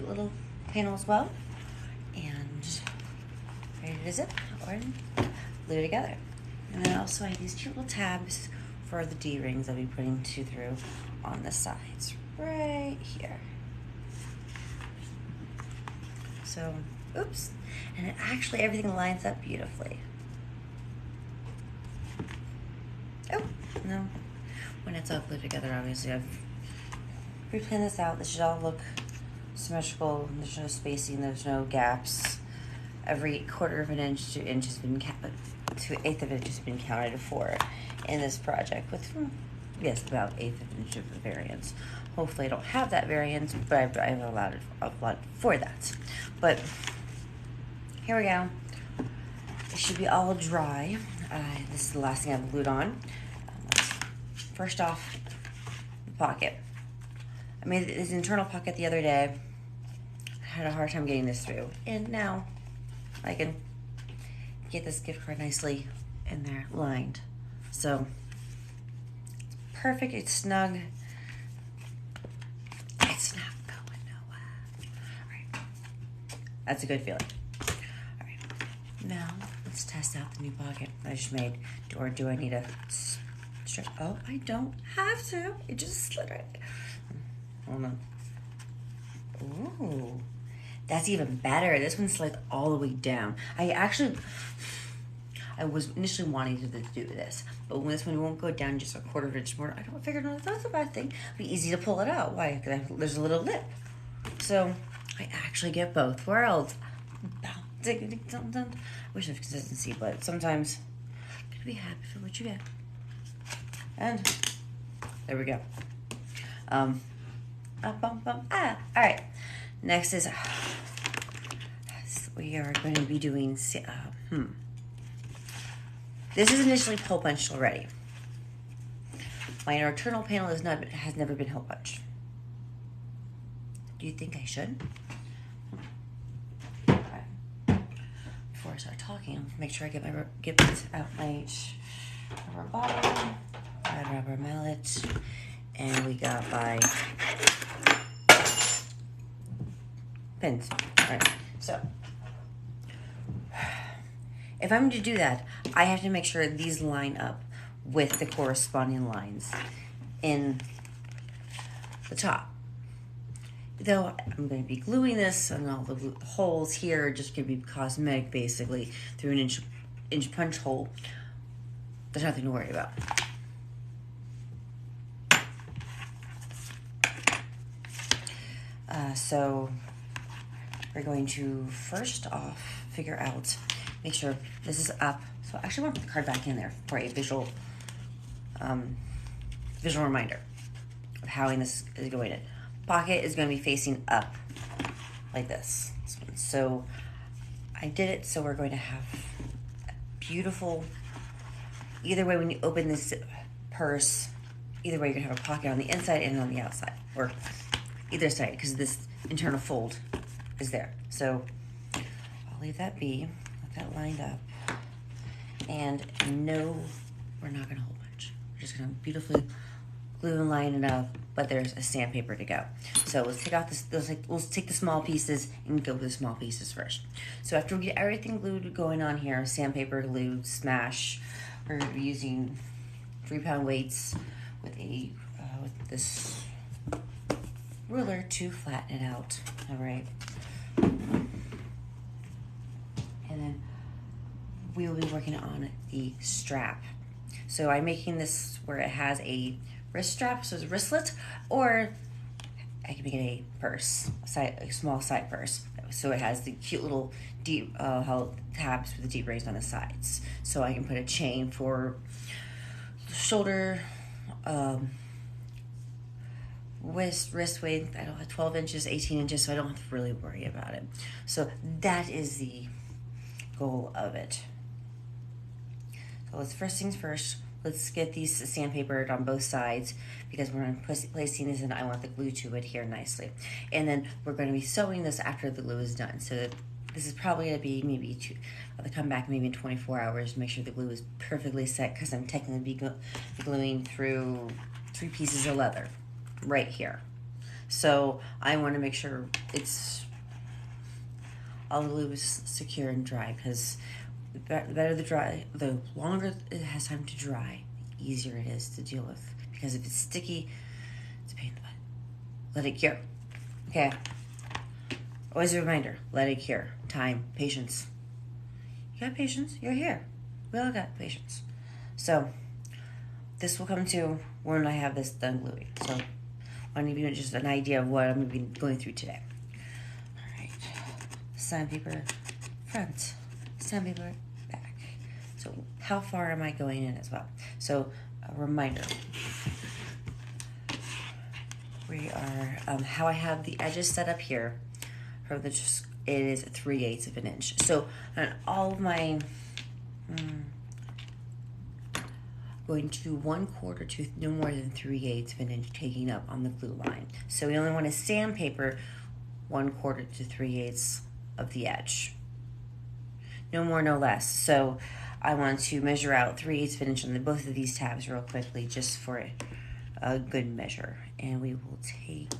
little panel as well, and ready to zip or glue together. And then also I have these cute little tabs for the D-rings I'll be putting through on the sides right here. So, oops, and actually everything lines up beautifully. Oh, no, when it's all glued together, obviously I've pre-planned this out. This should all look symmetrical. There's no spacing, there's no gaps. Every quarter of an inch to inch has been to eighth of an inch has been counted for in this project with, yes, about eighth of an inch of variance. Hopefully I don't have that variance, but I've allowed for that. But here we go. It should be all dry. This is the last thing I've glued on. First off, the pocket. I made this internal pocket the other day. I had a hard time getting this through, and now I can get this gift card nicely in there lined. So it's perfect, it's snug. It's not going nowhere. All right, that's a good feeling. All right, now let's test out the new pocket I just made. Or do I need a stretch? Oh, I don't have to. It just slid right. Hold on. Ooh, that's even better. This one slides all the way down. I was initially wanting to do this, but when this one won't go down just a quarter of an inch more, I figured no, that's a bad thing. It'd be easy to pull it out. Why? Because there's a little lip. So I actually get both worlds. Wish I have consistency, but sometimes you gotta be happy for what you get. And there we go. All right. Next is we are going to be doing. This is initially hole punched already. My internal panel has never been hole punched. Do you think I should? Okay. Before I start talking, make sure I get out my rubber bottle, red rubber mallet, and we got my pins. All right. So if I'm to do that, I have to make sure these line up with the corresponding lines in the top. Though I'm going to be gluing this, and all the holes here are just going to be cosmetic, basically, through an inch punch hole. There's nothing to worry about. So we're going to first off figure out, make sure this is up. So I actually want to put the card back in there for a visual reminder of how this is going in. Pocket is going to be facing up like this. So I did it so we're going to have a beautiful, either way when you open this purse, either way you're going to have a pocket on the inside and on the outside, or either side, because this internal fold is there. So I'll leave that be, let that lined up, and no, we're not going to hole punch. We're just going to beautifully glue and line it up, but there's a sandpaper to go. So let's take out we'll take the small pieces and go with the small pieces first. So after we get everything glued going on here, sandpaper, glue, smash, we're going to be using 3-pound weights with this ruler to flatten it out. All right. And then we will be working on the strap. So I'm making this where it has a wrist strap, so it's a wristlet, or I can make it a purse, a small side purse. So it has the cute little deep tabs with the deep rings on the sides. So I can put a chain for shoulder, wrist width. I don't have 12 inches, 18 inches, so I don't have to really worry about it. So that is the goal of it. So first things first, let's get these sandpapered on both sides, because we're going to be placing this, and I want the glue to adhere nicely. And then we're going to be sewing this after the glue is done. So this is probably going to be maybe I'll come back maybe in 24 hours to make sure the glue is perfectly set, because I'm technically gluing through 3 pieces of leather right here. So I want to make sure all the glue is secure and dry, because the better the longer it has time to dry, the easier it is to deal with. Because if it's sticky, it's a pain in the butt. Let it cure. Okay. Always a reminder, let it cure. Time, patience. You got patience, you're here. We all got patience. So this will come to when I have this done gluing. So I want to give you just an idea of what I'm going to be going through today. All right. Sandpaper front, sandpaper back. So how far am I going in as well? So a reminder. We are, how I have the edges set up here, it is 3/8 of an inch. So on all of my, going to do 1/4 to no more than 3/8 of an inch taking up on the glue line. So we only want to sandpaper 1/4 to 3/8 of the edge. No more, no less. So I want to measure out 3/8 of an inch on both of these tabs real quickly, just for a good measure. And we will take,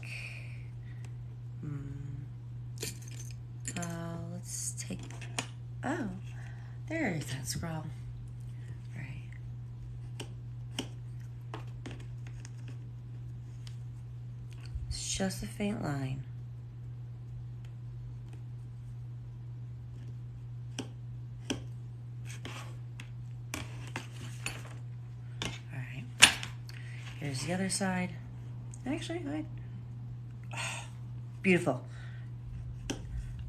let's take, oh, there is that scrawl. Right. It's just a faint line. All right. Here's the other side. Actually, oh, beautiful.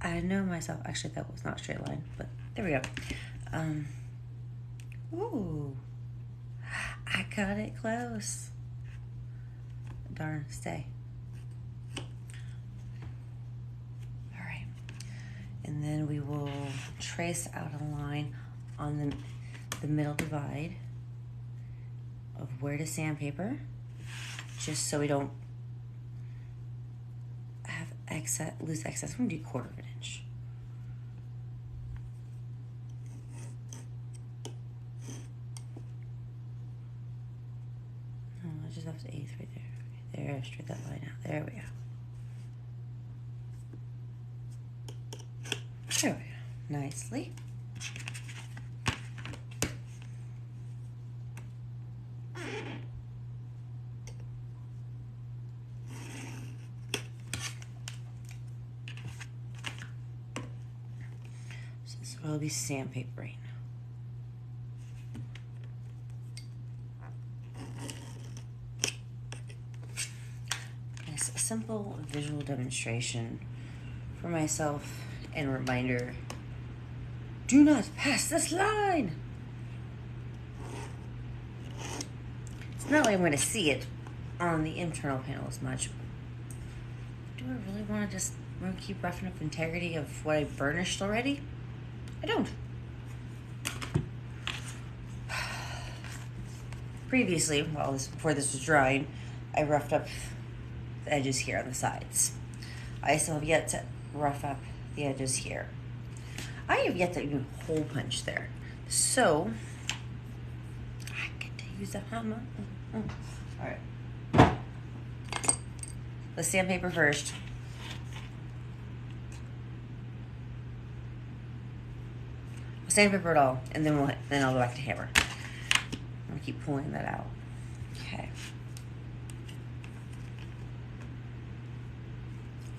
I know myself. Actually, that was not a straight line, but there we go. Ooh, I got it close. Darn, stay. All right, and then we will trace out a line on the middle divide of where to sandpaper, just so we don't have loose excess. I'm gonna do 1/4 of an inch. No, I just have to 1/8 right there. There, straight that line out. There we go. There we go. Nicely. We'll be sandpapering. It's a simple visual demonstration for myself and a reminder, do not pass this line. It's not like I'm going to see it on the internal panel as much. Do I really want to just keep roughing up the integrity of what I burnished already? I don't. Previously, before this was drying, I roughed up the edges here on the sides. I still have yet to rough up the edges here. I have yet to even hole punch there. So, I get to use a hammer. All right. Let's sandpaper first. Sandpaper it all, and then I'll go back to hammer. I'm gonna keep pulling that out. Okay.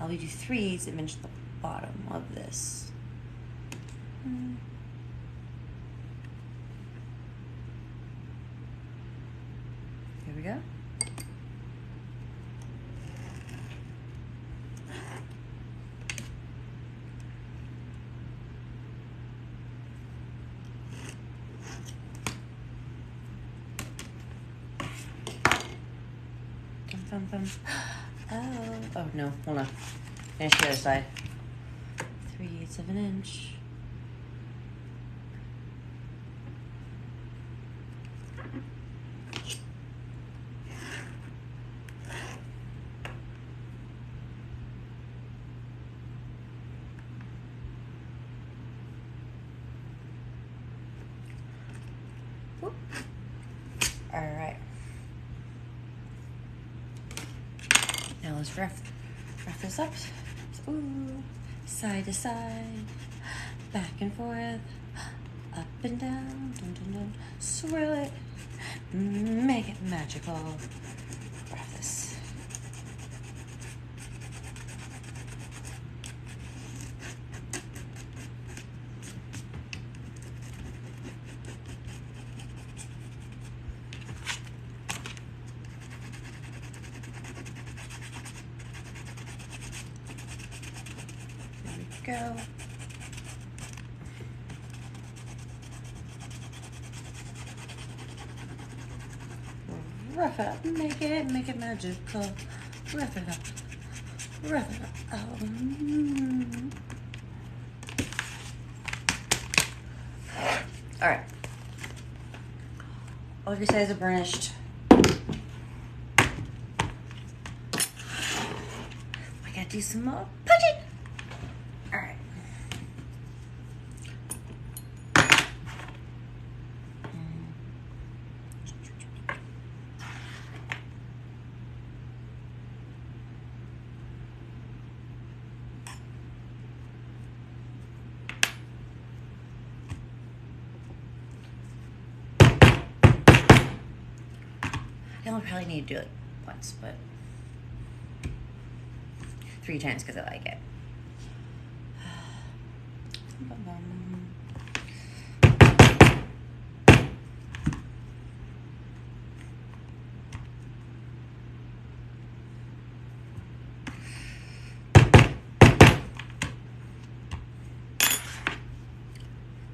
I'll do 3/8 of an inch at the bottom of this. Here we go. Oh no, hold on. Finish the other side. 3/8 of an inch. Whoop. All right. Now let's rough rough this up. Ooh, side to side, back and forth, up and down, dun, dun, dun. Swirl it, make it magical. Rough this. Go. Rough it up, make it magical. Rough it up, rough it up. Oh. All right. All of your sides are burnished. I gotta do some more punching. All right. I will probably need to do it once, but 3 times because I like it.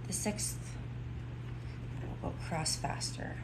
The 6th will go cross faster.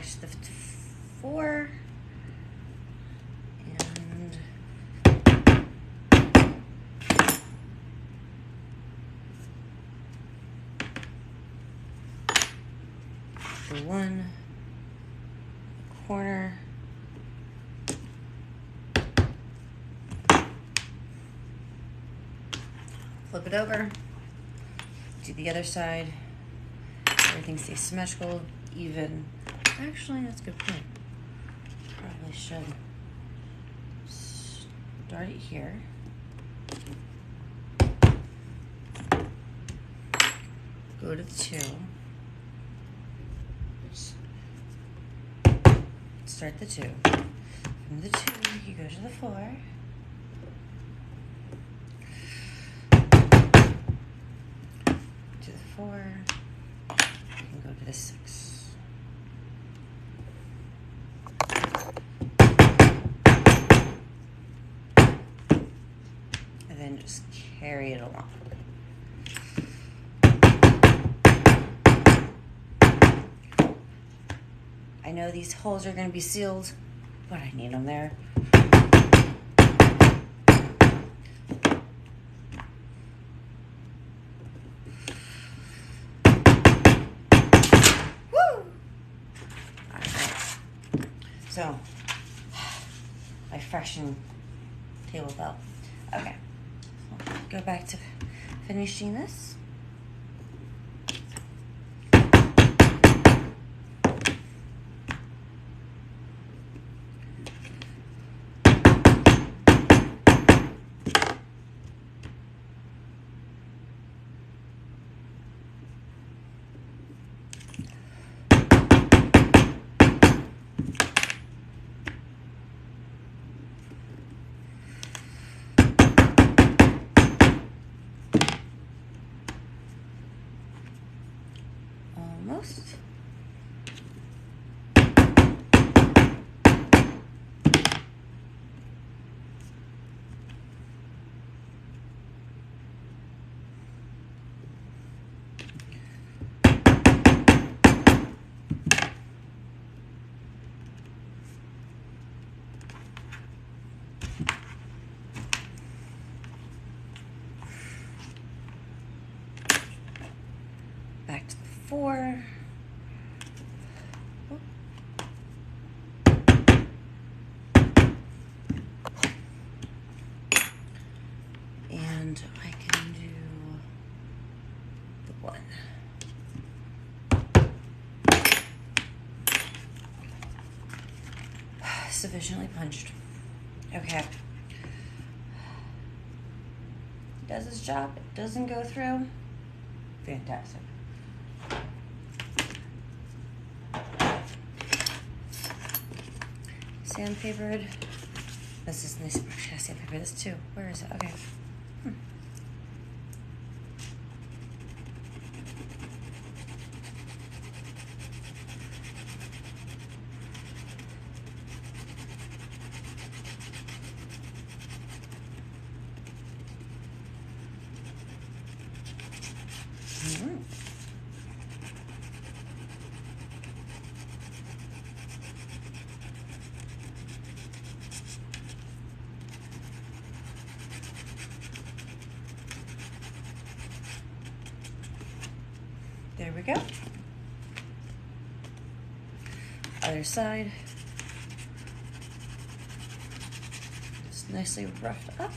To the 4 and the 1 corner, flip it over, do the other side, everything stays symmetrical, even. Actually, that's a good point. Probably should start it here. Go to the 2. Start the 2. From the 2, you go to the 4. To the 4. You can go to the 6. Then just carry it along. I know these holes are going to be sealed, but I need them there. Woo! All right. So, my fresh table belt. Okay. Go back to finishing this. 4. And I can do the 1. Sufficiently punched. Okay. Does its job. It doesn't go through. Fantastic. Sandpapered. This is nice. Actually, I sandpaper this too. Where is it? Okay. There we go. Other side. Just nicely roughed up.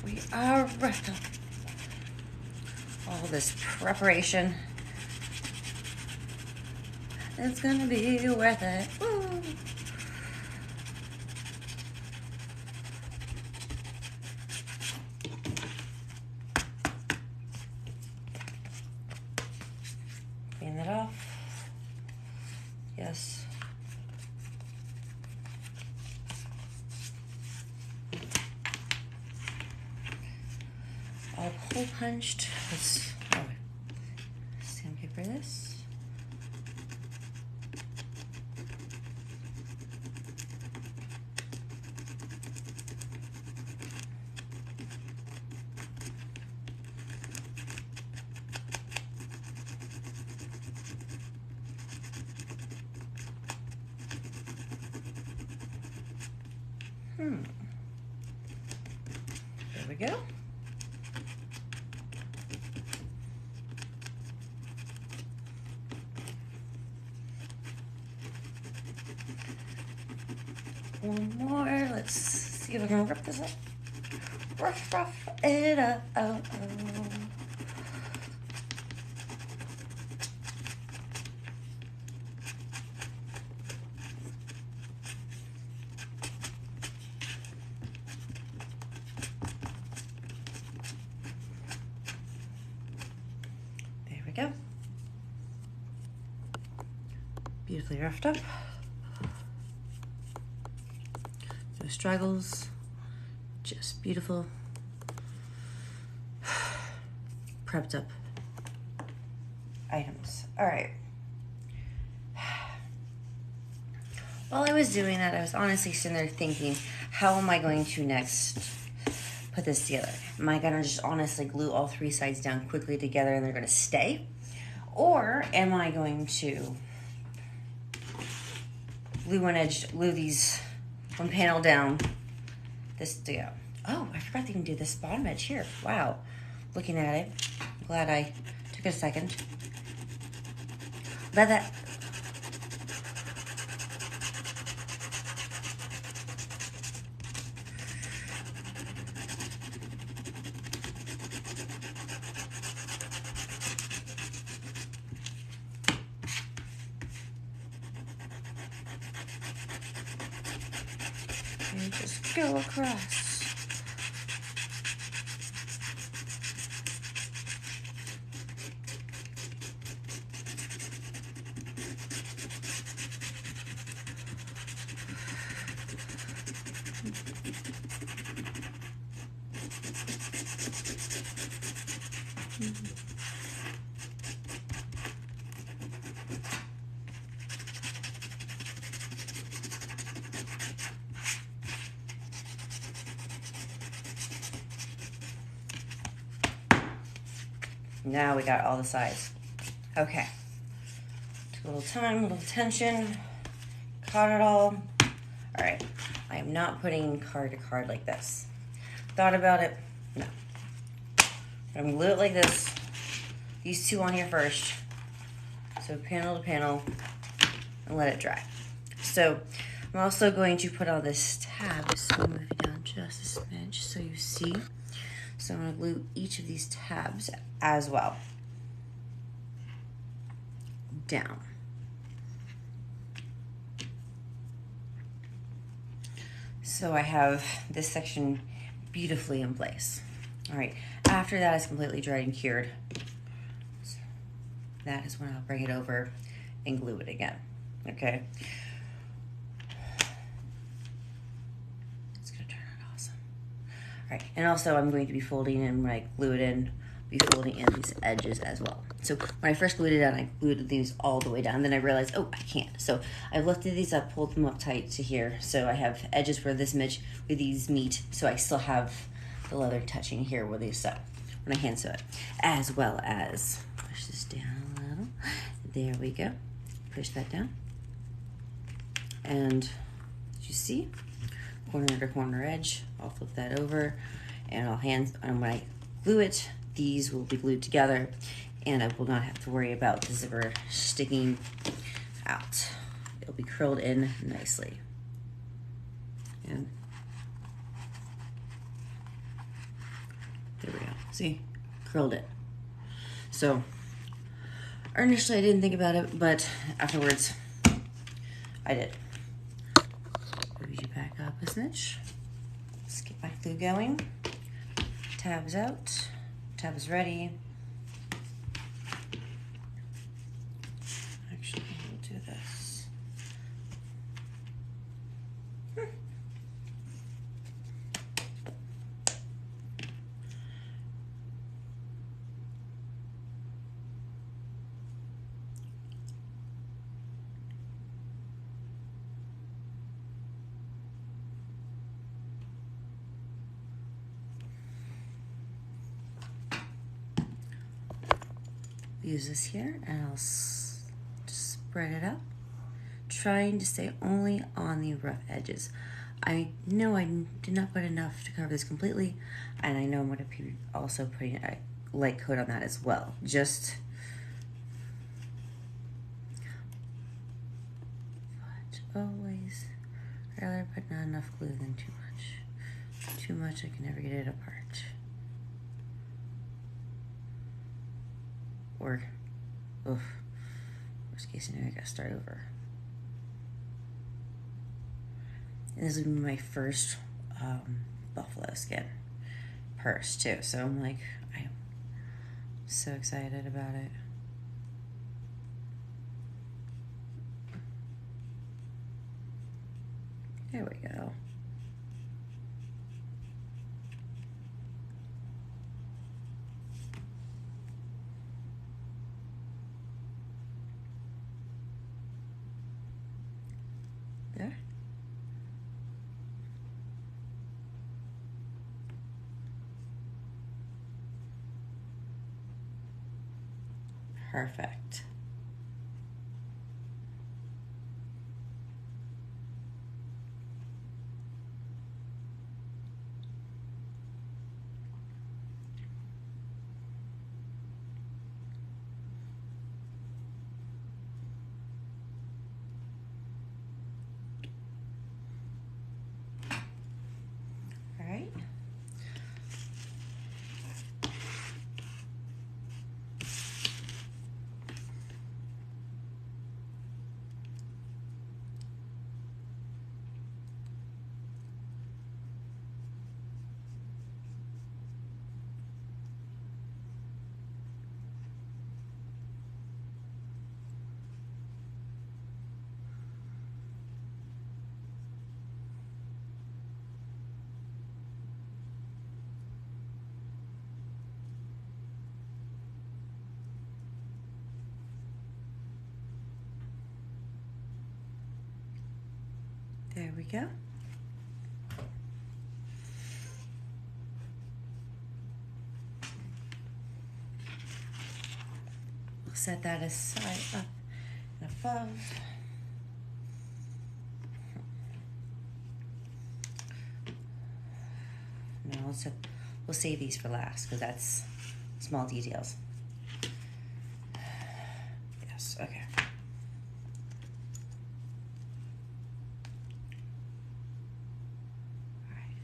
We are wrapped up. All this preparation. It's gonna be worth it. Woo. Clean that off. Yes. All hole punched. Let's sandpaper this. There we go. One more. Let's see if I can rip this up. Rough it up. Oh, oh. There we go. Beautifully roughed up. No struggles, just beautiful, prepped up items. All right. While I was doing that, I was honestly sitting there thinking, how am I going to next put this together? Am I gonna just honestly glue all 3 sides down quickly together and they're gonna stay? Or am I going to glue these one panel down, this to go? Oh, I forgot to even do this bottom edge here. Wow. Looking at it, I'm glad I took a second. Let that. And just go across. Now we got all the sides. Okay. Took a little time, a little attention. Caught it all. All right. I am not putting card to card like this. Thought about it? No. I'm going to glue it like this. These two on here first. So panel to panel and let it dry. So I'm also going to put on this tab. So I'm moving down just a smidge so you see. So I'm going to glue each of these tabs as well down. So I have this section beautifully in place. All right, after that is completely dried and cured, so that is when I'll bring it over and glue it again, okay? It's gonna turn out awesome. All right, and also I'm going to be folding in when I glue it in, be folding in these edges as well. So when I first glued it down, I glued these all the way down. Then I realized, oh, I can't. So I lifted these up, pulled them up tight to here. So I have edges where this midge with these meet. So I still have the leather touching here where they sew when I hand sew it. As well as, push this down a little. There we go. Push that down. And you see, corner to corner edge. I'll flip that over and and when I glue it, these will be glued together and I will not have to worry about the zipper sticking out. It'll be curled in nicely. And there we go. See? Curled in. So, initially I didn't think about it, but afterwards I did. Move you back up a smidge. Let's get my glue going. Tabs out. Tab is ready. Actually, we'll do this. Use this here and I'll just spread it up, trying to stay only on the rough edges. I know I did not put enough to cover this completely, and I know I'm going to be also putting a light coat on that as well. Just but always rather put not enough glue than too much. Too much, I can never get it apart. Or, oof, worst case scenario, I gotta start over. And this will be my first buffalo skin purse too. So I'm like, I am so excited about it. There we go. There. Perfect. All right. There we go. set that aside, up and above. No, we'll save these for last because that's small details. Yes, okay. All right.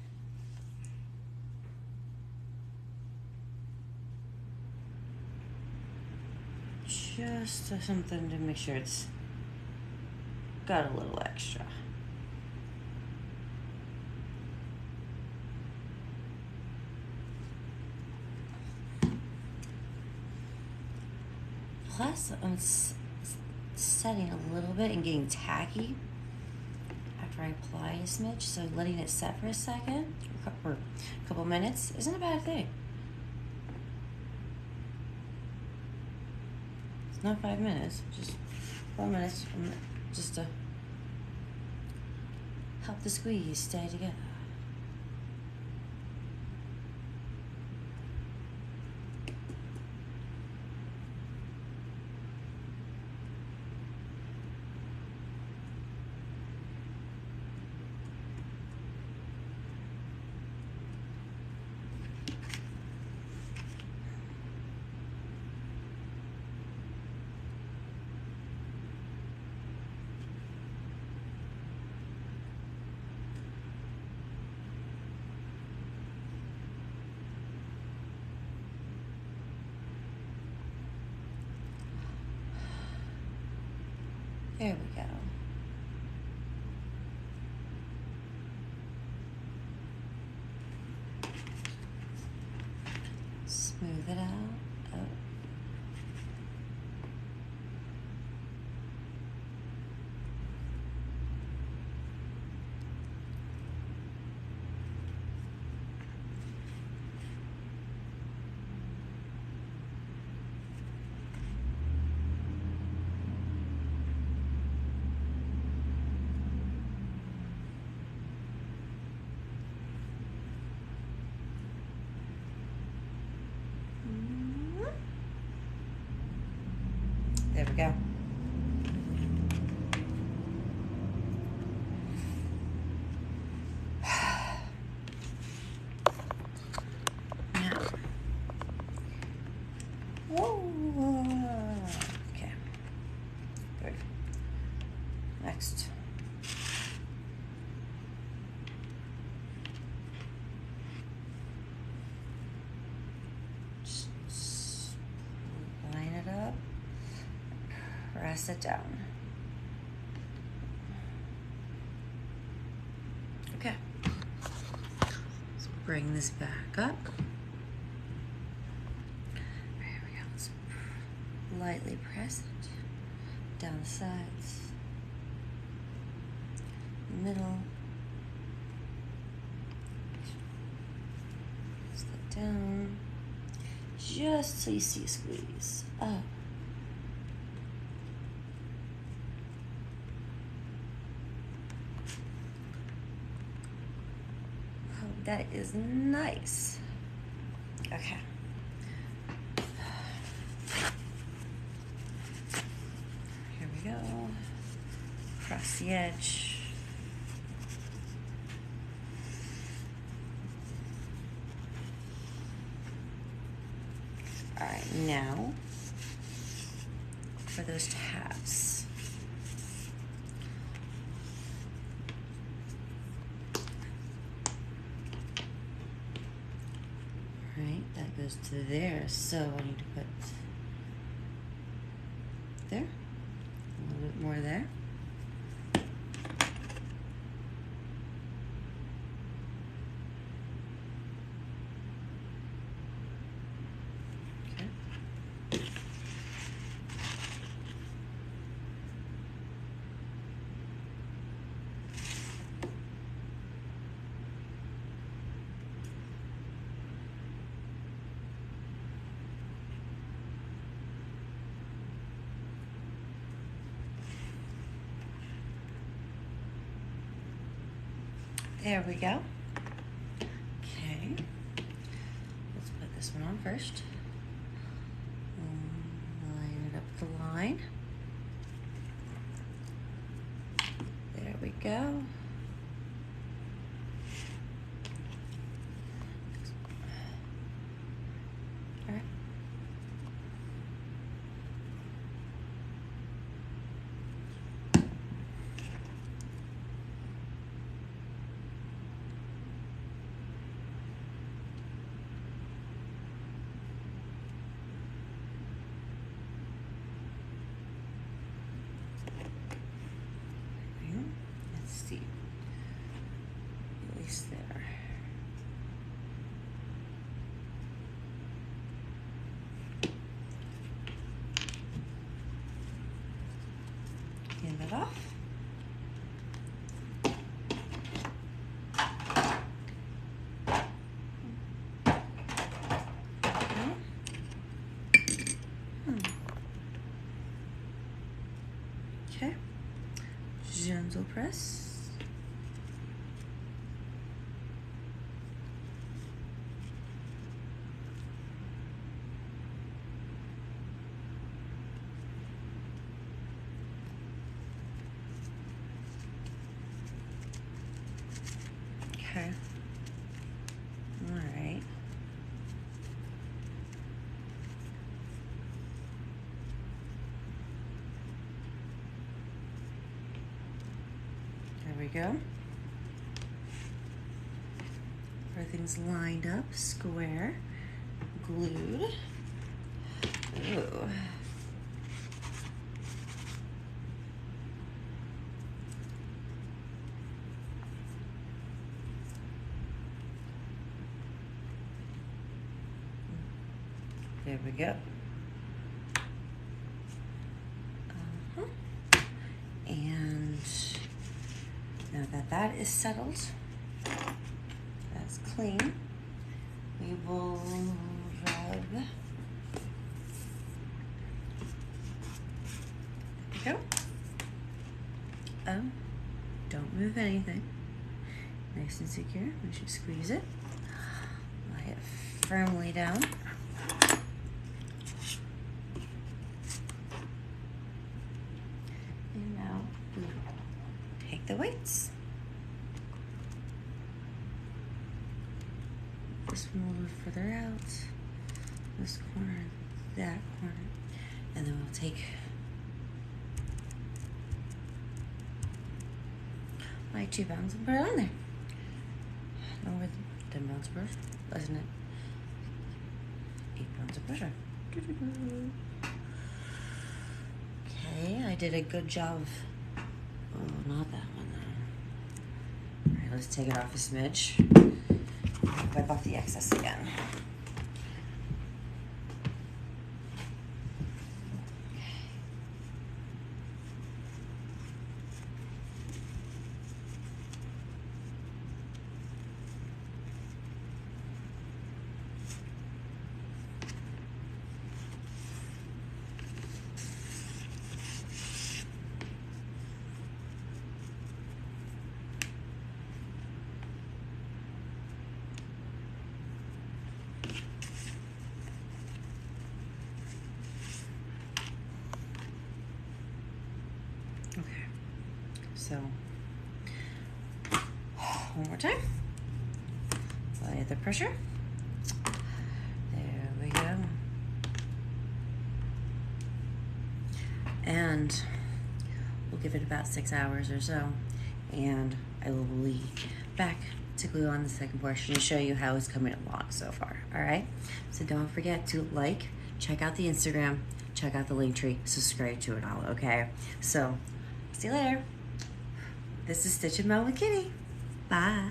Just something to make sure it's got a little extra. Plus, I'm setting a little bit and getting tacky after I apply a smidge, so letting it set for a second or a couple minutes isn't a bad thing. It's not 5 minutes, just 4 minutes, just to help the squeeze stay together. There we go. Smooth it out. Oh. There we go. Now, whoa. Okay. Good. Next. Just line it up. Press it down. Okay. Let's bring this back up. There we go. Let's lightly press it down the sides, middle. Press that down. Just so you see a squeeze. Up. That is nice. Okay. Here we go. Across the edge. All right, now for those tabs. Right, that goes to there, so I need to put there, a little bit more there. Okay. There we go. Okay, let's put this one on first. Line it up line. There we go. All right. Let's see. At least there. Hand it off. Okay. Gentle press. Okay. All right. There we go. Everything's lined up, square, glued. Ooh. There we go. And now that that is settled, that's clean, we will rub. There we go. Oh, don't move anything. Nice and secure. We should squeeze it. Lie it firmly down. And now we take the weights. This one a little further out. This corner, that corner. And then we'll take my 2 pounds and put it on there. No, with 10 pounds of pressure, isn't it? 8 pounds of pressure. Okay, I did a good job of, oh, not that one though. All right, let's take it off a smidge. Wipe off the excess again. Okay, so one more time. Apply the pressure. There we go. And we'll give it about 6 hours or so, and I will be back to glue on the second portion to show you how it's coming along so far. All right, so don't forget to like, check out the Instagram, check out the link tree, subscribe to it all. Okay, so see you later. This is Stitch and Moan with Kitti. Bye.